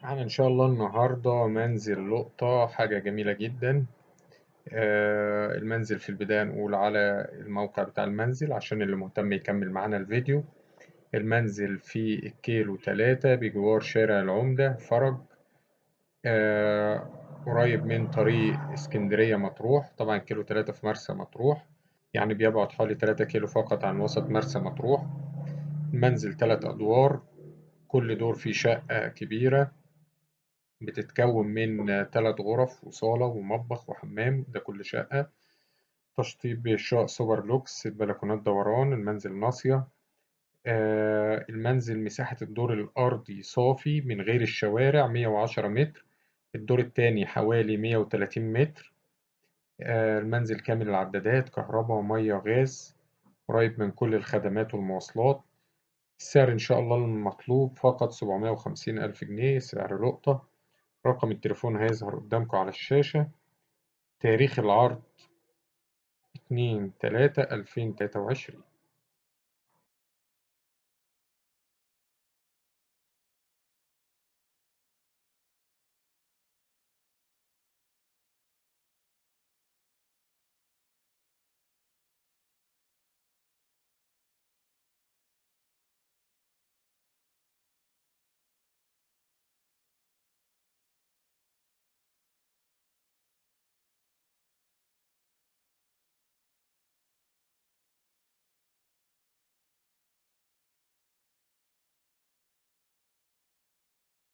معانا إن شاء الله النهاردة منزل لقطة، حاجة جميلة جدا. المنزل في البداية نقول على الموقع بتاع المنزل عشان اللي مهتم يكمل معانا الفيديو. المنزل في الكيلو 3 بجوار شارع العمدة فرج، آه، قريب من طريق اسكندرية مطروح. طبعا كيلو 3 في مرسى مطروح، يعني بيبعد حوالي 3 كيلو فقط عن وسط مرسى مطروح. المنزل 3 أدوار، كل دور فيه شقة كبيرة بتتكون من 3 غرف وصالة ومطبخ وحمام، ده كل شقة. تشطيب شقق سوبر لوكس، البلكونات دوران، المنزل ناصية. المنزل مساحة الدور الأرضي صافي من غير الشوارع 110 متر، الدور التاني حوالي 130 متر. المنزل كامل العدادات، كهرباء ومية وغاز، قريب من كل الخدمات والمواصلات. السعر إن شاء الله المطلوب فقط 750 ألف جنيه سعر لقطة. رقم التليفون هيظهر قدامكم على الشاشة. تاريخ العرض 2/3/2023.